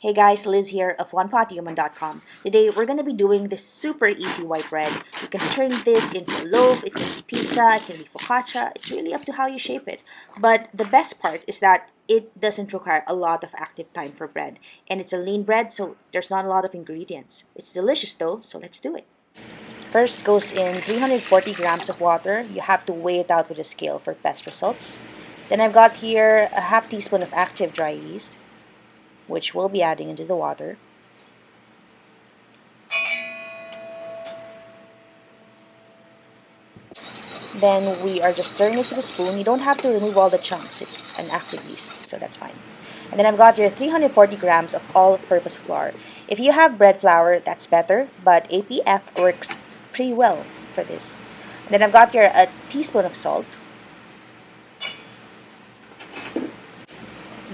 Hey guys, Liz here of OnePotHuman.com. Today we're going to be doing this super easy white bread. You can turn this into a loaf, it can be pizza, it can be focaccia. It's really up to how you shape it. But the best part is that it doesn't require a lot of active time for bread. And it's a lean bread, so there's not a lot of ingredients. It's delicious though, so let's do it. First goes in 340 grams of water. You have to weigh it out with a scale for best results. Then I've got here a half teaspoon of active dry yeast, which we'll be adding into the water. Then we are just stirring it with a spoon. You don't have to remove all the chunks. It's an active yeast, so that's fine. And then I've got here 340 grams of all-purpose flour. If you have bread flour, that's better, but APF works pretty well for this. And then I've got here a teaspoon of salt.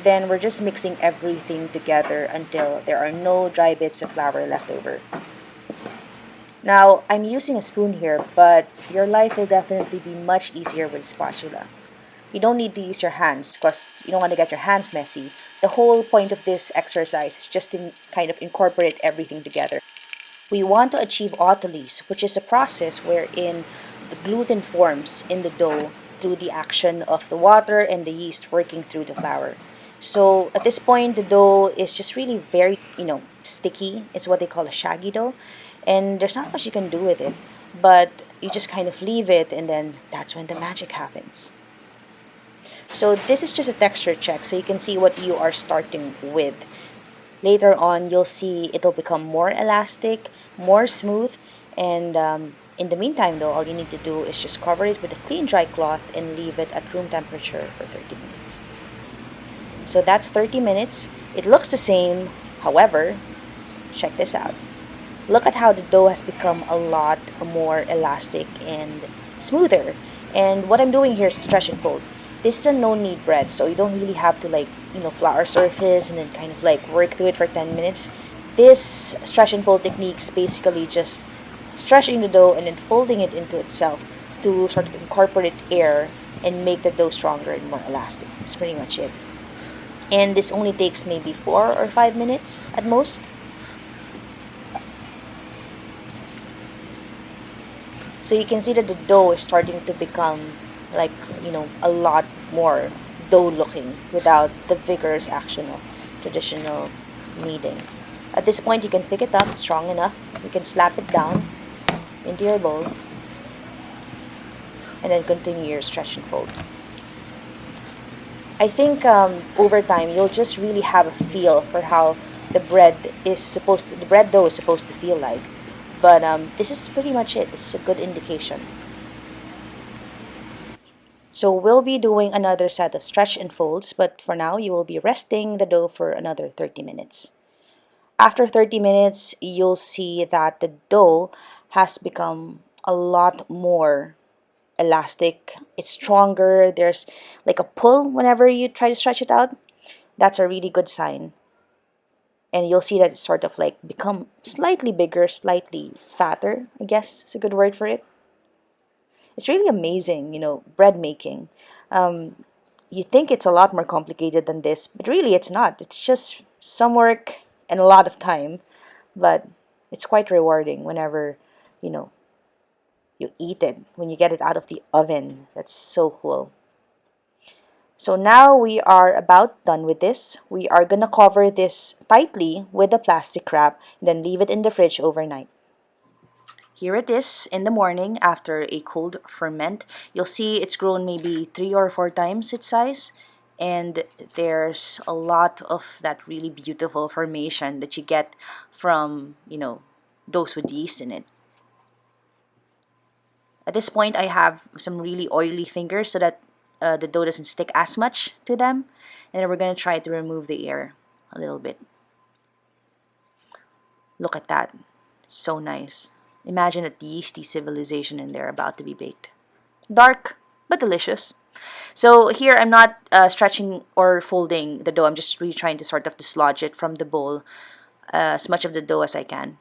Then we're just mixing everything together until there are no dry bits of flour left over. Now, I'm using a spoon here, but your life will definitely be much easier with spatula. You don't need to use your hands because you don't want to get your hands messy. The whole point of this exercise is just to kind of incorporate everything together. We want to achieve autolysis, which is a process wherein the gluten forms in the dough through the action of the water and the yeast working through the flour. So at this point, the dough is just really very, sticky. It's what they call a shaggy dough. And there's not much you can do with it. But you just kind of leave it, and then that's when the magic happens. So this is just a texture check, so you can see what you are starting with. Later on, you'll see it'll become more elastic, more smooth, and in the meantime, though, all you need to do is just cover it with a clean, dry cloth and leave it at room temperature for 30 minutes. So that's 30 minutes. It looks the same, however, check this out. Look at how the dough has become a lot more elastic and smoother. And what I'm doing here is stretch and fold. This is a no-knead bread, so you don't really have to flour surface and then kind of work through it for 10 minutes. This stretch and fold technique is basically just stretching the dough and then folding it into itself to sort of incorporate air and make the dough stronger and more elastic. That's pretty much it. And this only takes maybe 4 or 5 minutes at most. So you can see that the dough is starting to become a lot more dough looking without the vigorous action of traditional kneading. At this point, you can pick it up strong enough. You can slap it down into your bowl and then continue your stretch and fold. I think over time you'll just really have a feel for how the bread dough is supposed to feel like. But this is pretty much it. This is a good indication. So we'll be doing another set of stretch and folds, but for now you will be resting the dough for another 30 minutes. After 30 minutes, you'll see that the dough has become a lot more elastic. It's stronger. There's like a pull whenever you try to stretch it out. That's a really good sign. And you'll see that it's sort of become slightly bigger, slightly fatter, I guess is a good word for it. It's really amazing, bread making. You think it's a lot more complicated than this, but really it's not. It's just some work and a lot of time, but it's quite rewarding whenever, you eat it, when you get it out of the oven. That's so cool. So now we are about done with this. We are going to cover this tightly with a plastic wrap and then leave it in the fridge overnight. Here it is in the morning after a cold ferment. You'll see it's grown maybe 3 or 4 times its size. And there's a lot of that really beautiful formation that you get from, doughs with yeast in it. At this point, I have some really oily fingers so that the dough doesn't stick as much to them. And then we're going to try to remove the air a little bit. Look at that. So nice. Imagine a yeasty civilization in there about to be baked. Dark, but delicious. So here I'm not stretching or folding the dough. I'm just really trying to sort of dislodge it from the bowl, as much of the dough as I can.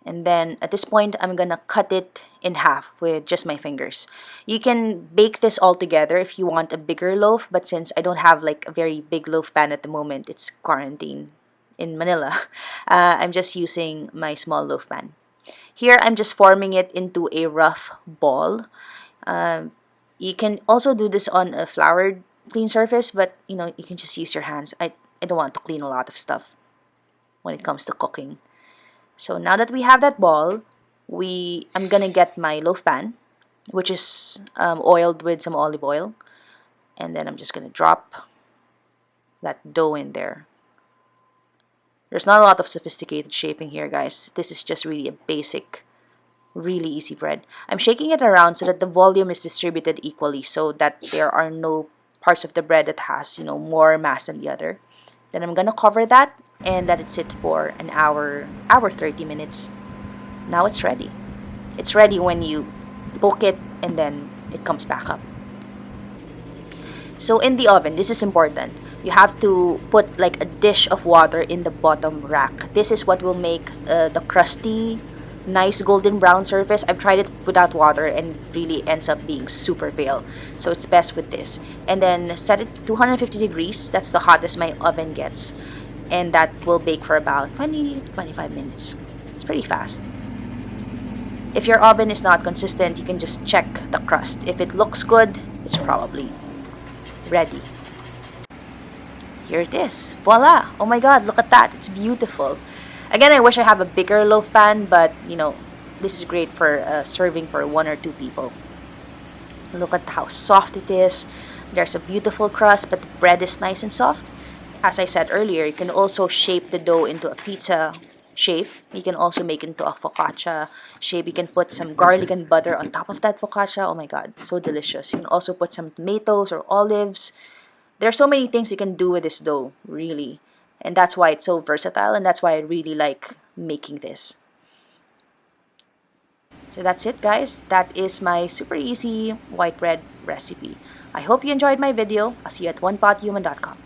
And then at this point, I'm gonna cut it in half with just my fingers. You can bake this all together if you want a bigger loaf, but since I don't have like a very big loaf pan at the moment, it's quarantine in Manila, I'm just using my small loaf pan. Here, I'm just forming it into a rough ball. Um, you can also do this on a floured clean surface, but you can just use your hands. I don't want to clean a lot of stuff when it comes to cooking. So now that we have that ball, I'm gonna get my loaf pan, which is oiled with some olive oil, and then I'm just gonna drop that dough in there. There's not a lot of sophisticated shaping here, guys. This is just really a basic, really easy bread. I'm shaking it around so that the volume is distributed equally, so that there are no parts of the bread that has more mass than the other. Then I'm gonna cover that and let it sit for an hour, 30 minutes. Now it's ready. It's ready when you poke it and then it comes back up. So in the oven, this is important. You have to put like a dish of water in the bottom rack. This is what will make the crusty, nice golden brown surface. I've tried it without water and it really ends up being super pale. So it's best with this. And then set it 250 degrees. That's the hottest my oven gets. And that will bake for about 20-25 minutes. It's pretty fast. If your oven is not consistent, you can just check the crust. If it looks good, it's probably ready. Here it is. Voila! Oh my god, look at that. It's beautiful. Again, I wish I have a bigger loaf pan, but this is great for serving for 1 or 2 people. Look at how soft it is. There's a beautiful crust, but the bread is nice and soft. As I said earlier, you can also shape the dough into a pizza shape. You can also make it into a focaccia shape. You can put some garlic and butter on top of that focaccia. Oh my god, so delicious. You can also put some tomatoes or olives. There are so many things you can do with this dough, really. And that's why it's so versatile, and that's why I really like making this. So that's it, guys. That is my super easy white bread recipe. I hope you enjoyed my video. I'll see you at onepothuman.com.